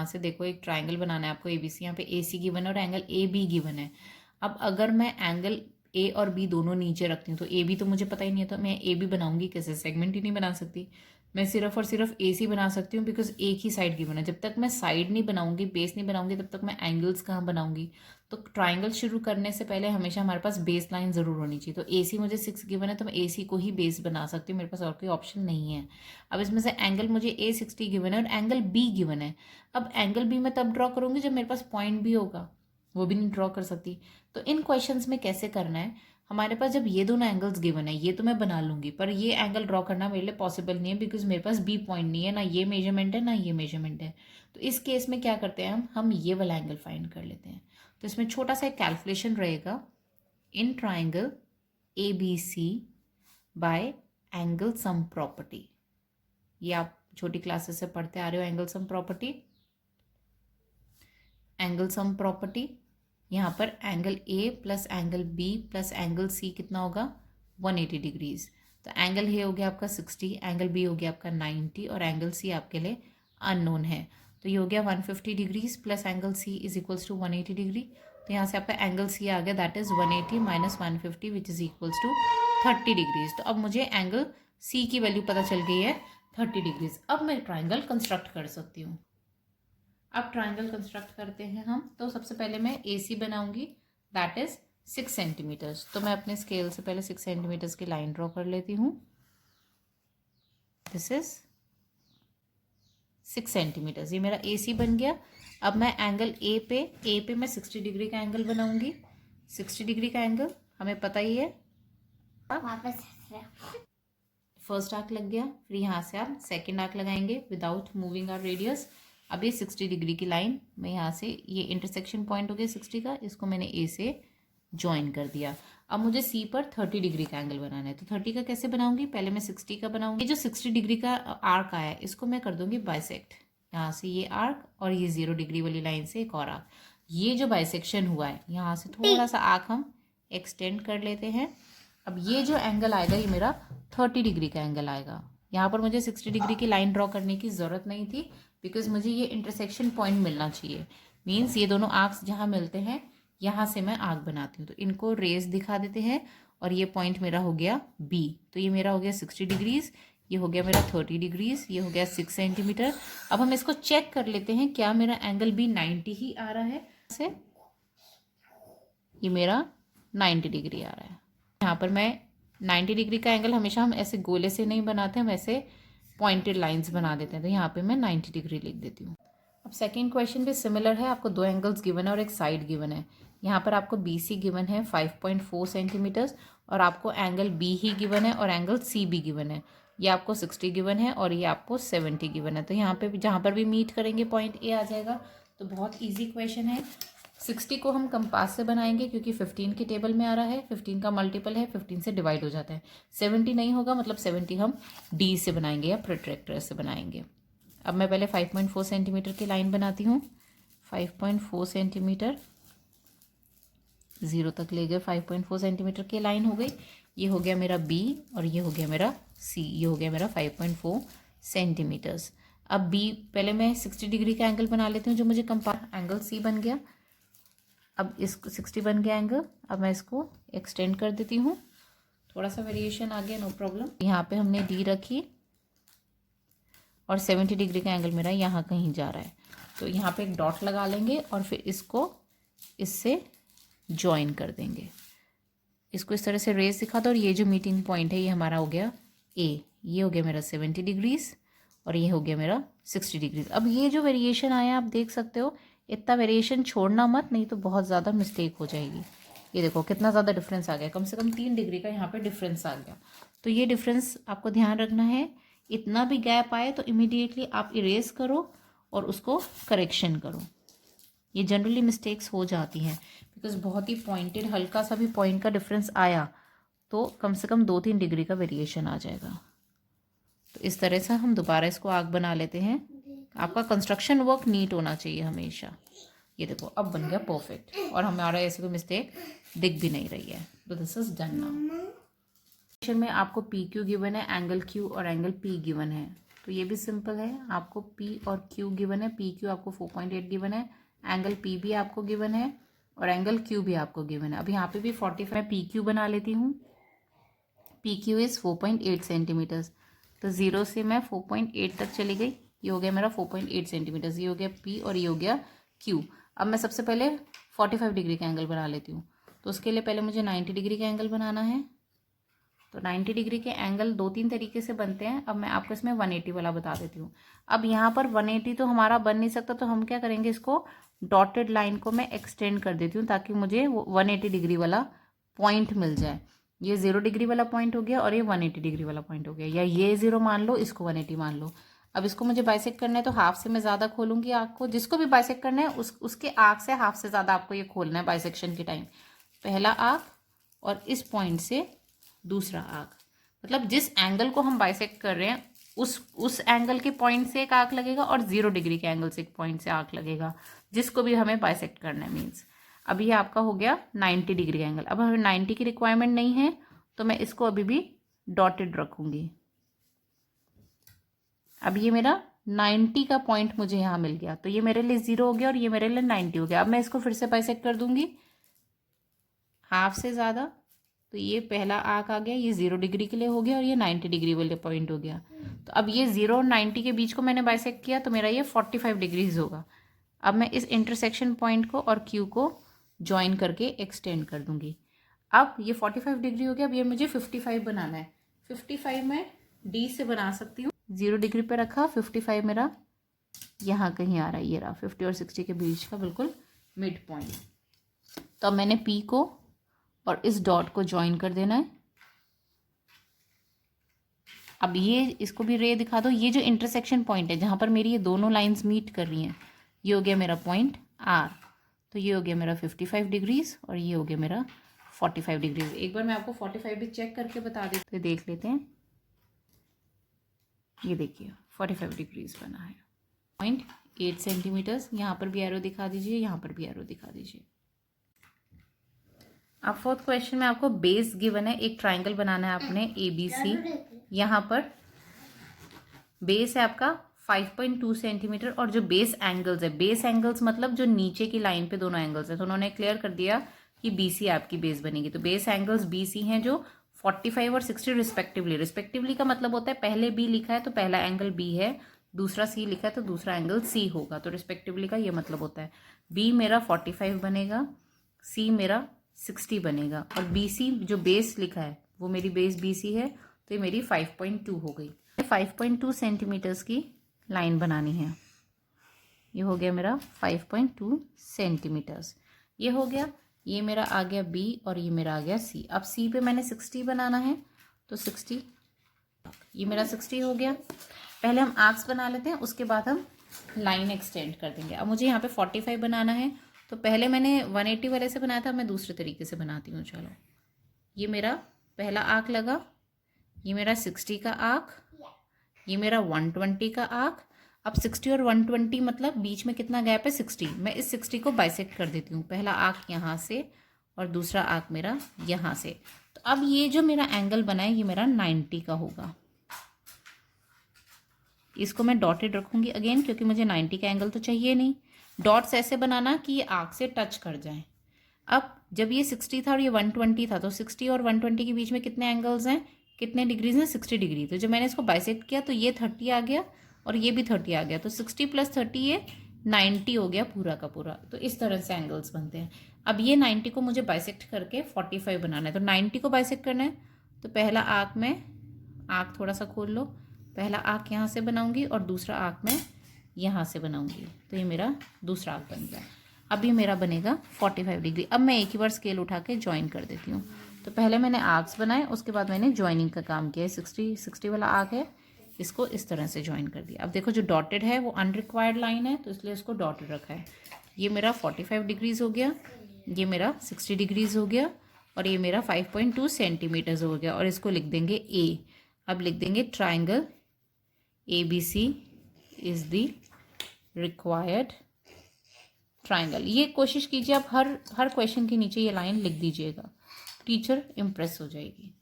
यहाँ से देखो एक ट्राइंगल बनाना है आपको ABC, यहाँ पे AC गिवन है और एंगल AB गिवन है। अब अगर मैं एंगल A और B दोनों नीचे रखती हूँ तो AB तो मुझे पता ही नहीं है, तो मैं AB बनाऊंगी कैसे, सेगमेंट ही नहीं बना सकती। मैं सिर्फ और सिर्फ AC बना सकती हूँ बिकॉज एक ही साइड गिवन है। जब तक मैं साइड नहीं बनाऊंगी, बेस नहीं बनाऊंगी, तब तक मैं एंगल्स कहाँ बनाऊंगी। तो ट्राइंगल शुरू करने से पहले हमेशा हमारे पास बेस लाइन जरूर होनी चाहिए। तो AC मुझे 6 गिवन है तो मैं AC को ही बेस बना सकती हूँ, मेरे पास और कोई ऑप्शन नहीं है। अब इसमें से एंगल मुझे A60 गिवन है और एंगल B गिवन है। अब एंगल B मैं तब ड्रॉ करूंगी जब मेरे पास पॉइंट भी होगा, वो भी नहीं ड्रॉ कर सकती। तो इन क्वेश्चंस में कैसे करना है, हमारे पास जब ये दोनों एंगल्स गिवन है, ये तो मैं बना लूंगी, पर ये एंगल ड्रॉ करना मेरे लिए पॉसिबल नहीं है बिकॉज मेरे पास बी पॉइंट नहीं है, ना ये मेजरमेंट है ना ये मेजरमेंट है। तो इस केस में क्या करते हैं, हम ये वाला एंगल फाइंड कर लेते हैं। तो इसमें छोटा सा एक कैलकुलेशन रहेगा, in triangle ABC bye angle sum property. ये आप छोटी क्लासेस से पढ़ते आ रहे हो, angle sum property. Angle sum property, यहाँ पर angle A plus angle B plus angle C कितना होगा 180 डिग्रीज। तो एंगल A हो गया आपका 60, एंगल B हो गया आपका 90 और एंगल C आपके लिए अननोन है। तो ये हो गया 150 degrees plus angle C is equals to 180 degree. तो यहाँ से आपका एंगल C आ गया, that is 180 minus 150 which is equals to 30 degrees. तो अब मुझे एंगल C की वैल्यू पता चल गई है 30 डिग्रीज। अब मैं ट्राइंगल कंस्ट्रक्ट कर सकती हूँ। अब ट्राइंगल कंस्ट्रक्ट करते हैं हम। तो सबसे पहले मैं AC बनाऊंगी, दैट इज 6 सेंटीमीटर्स। तो मैं अपने स्केल से पहले 6 सेंटीमीटर्स की लाइन ड्रॉ कर लेती हूँ। दिस इज 6 सेंटीमीटर्स, ये मेरा AC बन गया। अब मैं एंगल A पे मैं 60 डिग्री का एंगल बनाऊंगी। 60 डिग्री का एंगल हमें पता ही है, फर्स्ट आर्क लग गया, फिर यहाँ से आप सेकेंड आर्क लगाएंगे विदाउट मूविंग आवर रेडियस। अब ये 60 डिग्री की लाइन मैं यहाँ से, ये इंटरसेक्शन पॉइंट हो गया 60 का, इसको मैंने A से ज्वाइन कर दिया। अब मुझे C पर 30 डिग्री का एंगल बनाना है। तो 30 का कैसे बनाऊंगी, पहले मैं 60 का बनाऊंगी। ये जो 60 डिग्री का आर्क आया है इसको मैं कर दूंगी बाइसेक्ट, यहाँ से ये आर्क और ये 0 डिग्री वाली लाइन से एक और आर्क। ये जो बाइसेक्शन हुआ है यहाँ से थोड़ा सा आर्क हम एक्सटेंड कर लेते हैं। अब ये जो एंगल आएगा ये मेरा 30 डिग्री का एंगल आएगा। यहाँ पर मुझे 60 डिग्री की लाइन ड्रॉ करने की ज़रूरत नहीं थी बिकॉज मुझे ये इंटरसेक्शन पॉइंट मिलना चाहिए। मीन्स ये दोनों आर्क्स जहाँ मिलते हैं यहाँ से मैं आर्क बनाती हूँ। तो इनको रेस दिखा देते हैं और ये पॉइंट मेरा हो गया B। तो ये मेरा हो गया 60 डिग्रीज, ये हो गया मेरा 30 डिग्रीज, ये हो गया 6 सेंटीमीटर। अब हम इसको चेक कर लेते हैं क्या मेरा एंगल B 90 ही आ रहा है से, ये मेरा 90 डिग्री आ रहा है। यहाँ पर मैं 90 डिग्री का एंगल हमेशा हम ऐसे गोले से नहीं बनाते, हम ऐसे पॉइंटेड लाइंस बना देते हैं। तो यहाँ पे मैं 90 डिग्री लिख देती हूँ। अब सेकंड क्वेश्चन भी सिमिलर है, आपको दो एंगल्स गिवन है और एक साइड गिवन है। यहाँ पर आपको BC गिवन है 5.4 सेंटीमीटर्स और आपको एंगल B ही गिवन है और एंगल C भी गिवन है। ये आपको 60 गिवन है और ये आपको 70 गिवन है। तो यहाँ पे जहाँ पर भी मीट करेंगे पॉइंट A आ जाएगा। तो बहुत ईजी क्वेश्चन है। 60 को हम कंपास से बनाएंगे क्योंकि 15 की टेबल में आ रहा है, 15 का मल्टीपल है, 15 से डिवाइड हो जाता है। 70 नहीं होगा, मतलब 70 हम D से बनाएंगे या प्रोट्रैक्टर से बनाएंगे। अब मैं पहले 5.4 सेंटीमीटर की लाइन बनाती हूँ। 5.4 सेंटीमीटर 0 तक ले गए, 5.4 सेंटीमीटर की लाइन हो गई। ये हो गया मेरा B और ये हो गया मेरा C, ये हो गया मेरा 5.4 सेंटीमीटर्स। अब B पहले मैं 60 डिग्री का एंगल बना लेती हूँ जो मुझे कंपास, एंगल C बन गया। अब इसको 60 बन गया एंगल, अब मैं इसको एक्सटेंड कर देती हूँ। थोड़ा सा वेरिएशन आ गया, नो प्रॉब्लम। यहाँ पे हमने D रखी और 70 डिग्री का एंगल मेरा यहाँ कहीं जा रहा है। तो यहाँ पे एक डॉट लगा लेंगे और फिर इसको इससे ज्वाइन कर देंगे। इसको इस तरह से रेस दिखा दो और ये जो मीटिंग पॉइंट है ये हमारा हो गया A। ये हो गया मेरा 70 डिग्रीज और ये हो गया मेरा 60 डिग्रीज। अब ये जो वेरिएशन आया आप देख सकते हो, इतना वेरिएशन छोड़ना मत, नहीं तो बहुत ज़्यादा मिस्टेक हो जाएगी। ये देखो कितना ज़्यादा डिफरेंस आ गया, कम से कम 3 डिग्री का यहाँ पे डिफरेंस आ गया। तो ये डिफरेंस आपको ध्यान रखना है। इतना भी गैप आए तो इमीडिएटली आप इरेज करो और उसको करेक्शन करो। ये जनरली मिस्टेक्स हो जाती हैं बिकॉज बहुत ही पॉइंटेड, हल्का सा भी पॉइंट का डिफरेंस आया तो कम से कम 2-3 डिग्री का वेरिएशन आ जाएगा। तो इस तरह से हम दोबारा इसको आग बना लेते हैं। आपका कंस्ट्रक्शन वर्क नीट होना चाहिए हमेशा। ये देखो अब बन गया परफेक्ट और हमारा ऐसे कोई मिस्टेक दिख भी नहीं रही है। तो this is done now. Question में आपको PQ गिवन है, एंगल Q और एंगल P गिवन है। तो ये भी सिंपल है। आपको P और Q गिवन है, PQ आपको 4.8 गिवन है, एंगल P भी आपको गिवन है और एंगल Q भी आपको गिवन है। अब यहाँ पे भी 45 PQ बना लेती हूँ। PQ is 4.8 centimetres. तो 0 से मैं 4.8 तक चली गई। ये हो गया मेरा 4.8 सेंटीमीटर्स। ये हो गया P और ये हो गया Q। अब मैं सबसे पहले 45 डिग्री का एंगल बना लेती हूँ। तो उसके लिए पहले मुझे 90 डिग्री का एंगल बनाना है। तो 90 डिग्री के एंगल 2-3 तरीके से बनते हैं। अब मैं आपको इसमें 180 वाला बता देती हूँ। अब यहाँ पर 180 तो हमारा बन नहीं सकता, तो हम क्या करेंगे, इसको डॉटेड लाइन को मैं एक्सटेंड कर देती हूँ ताकि मुझे वो 180 डिग्री वाला पॉइंट मिल जाए। ये 0 डिग्री वाला पॉइंट हो गया और ये 180 डिग्री वाला पॉइंट हो गया, या ये 0 मान लो, इसको 180 मान लो। अब इसको मुझे बाइसेक्ट करना है तो हाफ से मैं ज़्यादा खोलूँगी आँख को। जिसको भी बाइसेक्ट करना है उसके आँख से हाफ से ज़्यादा आपको ये खोलना है बाइसेक्शन के टाइम। पहला आँख और इस पॉइंट से दूसरा आँख, मतलब जिस एंगल को हम बाइसेक्ट कर रहे हैं उस एंगल के पॉइंट से एक आँख लगेगा और 0 डिग्री के एंगल से एक पॉइंट से आँख लगेगा, जिसको भी हमें बाइसेक्ट करना है। मीन्स अभी ये आपका हो गया 90 डिग्री का एंगल। अब हमें 90 की रिक्वायरमेंट नहीं है तो मैं इसको अभी भी डॉटेड रखूँगी। अब ये मेरा 90 का पॉइंट मुझे यहाँ मिल गया, तो ये मेरे लिए 0 हो गया और ये मेरे लिए 90 हो गया। अब मैं इसको फिर से बाइसेक्ट कर दूंगी हाफ से ज़्यादा। तो ये पहला आर्क आ गया, ये 0 डिग्री के लिए हो गया और ये 90 डिग्री वाले पॉइंट हो गया। तो अब ये 0 और 90 के बीच को मैंने बाइसेक्ट किया तो मेरा ये 45 डिग्रीज होगा। अब मैं इस इंटरसेक्शन पॉइंट को और Q को ज्वाइन करके एक्सटेंड कर दूंगी। अब ये 45 डिग्री हो गया। अब ये मुझे 55 बनाना है। 55 मैं D से बना सकती हूँ। 0 डिग्री पे रखा, 55 मेरा यहाँ कहीं आ रहा है, ये रहा 50 और 60 के बीच का बिल्कुल मिड पॉइंट। तो अब मैंने P को और इस डॉट को ज्वाइन कर देना है। अब ये इसको भी रे दिखा दो। ये जो इंटरसेक्शन पॉइंट है जहाँ पर मेरी ये दोनों लाइंस मीट कर रही हैं, ये हो गया मेरा पॉइंट R। तो ये हो गया मेरा 55 डिग्रीज और ये हो गया मेरा 45 डिग्रीज। एक बार मैं आपको 45 भी चेक करके बता देते, तो देख लेते हैं। ये देखिए 45 डिग्रीज बना है। 0.8 सेंटीमीटर्स। यहाँ पर भी एरो दिखा दीजिए, यहाँ पर भी एरो दिखा दीजिए। अब फोर्थ क्वेश्चन में आपको बेस गिवन है, एक ट्राइंगल बनाना है आपने ABC। यहाँ पर बेस है आपका 5.2 सेंटीमीटर और जो बेस एंगल्स है, बेस एंगल्स मतलब जो नीचे की लाइन पे दोनों एंगल्स है, तो उन्होंने क्लियर कर दिया कि BC आपकी बेस बनेगी। तो बेस एंगल्स BC हैं जो 45 और 60 रिस्पेक्टिवली का मतलब होता है पहले B लिखा है तो पहला एंगल B है, दूसरा C लिखा है तो दूसरा एंगल C होगा। तो रिस्पेक्टिवली का ये मतलब होता है B मेरा 45 बनेगा, C मेरा 60 बनेगा और BC जो बेस लिखा है वो मेरी बेस BC है, तो ये मेरी 5.2 हो गई। 5.2 सेंटीमीटर्स की लाइन बनानी है। ये हो गया मेरा 5.2 सेंटीमीटर्स। ये हो गया, ये मेरा आ गया B और ये मेरा आ गया C। अब C पे मैंने 60 बनाना है तो 60, ये मेरा 60 हो गया। पहले हम आर्क्स बना लेते हैं, उसके बाद हम लाइन एक्सटेंड कर देंगे। अब मुझे यहाँ पे 45 बनाना है, तो पहले मैंने 180 वाले से बनाया था, मैं दूसरे तरीके से बनाती हूँ। चलो, ये मेरा पहला आर्क लगा, ये मेरा 60 का आर्क, ये मेरा 120 का आर्क। अब 60 और 120 मतलब बीच में कितना गैप है, 60। मैं इस 60 को बाइसेक्ट कर देती हूँ। पहला आर्क यहाँ से और दूसरा आर्क मेरा यहाँ से। तो अब ये जो मेरा एंगल बना है ये मेरा 90 का होगा। इसको मैं डॉटेड रखूँगी अगेन, क्योंकि मुझे 90 का एंगल तो चाहिए नहीं। डॉट्स ऐसे बनाना कि ये आर्क से टच कर जाए। अब जब ये 60 था और ये 120 था, तो 60 और 120 के बीच में कितने एंगल्स हैं, कितने डिग्रीज हैं, 60 डिग्री। तो जब मैंने इसको बाइसेक्ट किया तो ये 30 आ गया और ये भी 30 आ गया, तो 60 + 30 ये 90 हो गया पूरा का पूरा। तो इस तरह से एंगल्स बनते हैं। अब ये 90 को मुझे बाइसेक्ट करके 45 बनाना है। तो 90 को बाइसेक्ट करना है तो पहला आर्क में, आर्क थोड़ा सा खोल लो, पहला आर्क यहाँ से बनाऊंगी और दूसरा आर्क मैं यहाँ से बनाऊंगी। तो ये मेरा दूसरा आर्क बन गया। अब ये मेरा बनेगा 45 डिग्री। अब मैं एक ही बार स्केल उठा के ज्वाइन कर देती हूँ। तो पहले मैंने आर्क्स बनाए, उसके बाद मैंने ज्वाइनिंग का काम किया। 60 वाला आर्क है, इसको इस तरह से ज्वाइन कर दिया। अब देखो जो डॉटेड है वो अनरिक्वायर्ड लाइन है, तो इसलिए इसको डॉटेड रखा है। ये मेरा 45 डिग्रीज हो गया, ये मेरा 60 डिग्रीज हो गया और ये मेरा 5.2 सेंटीमीटर्स हो गया। और इसको लिख देंगे A। अब लिख देंगे triangle ABC is the required triangle. ये कोशिश कीजिए आप हर क्वेश्चन के नीचे ये लाइन लिख दीजिएगा, टीचर इम्प्रेस हो जाएगी।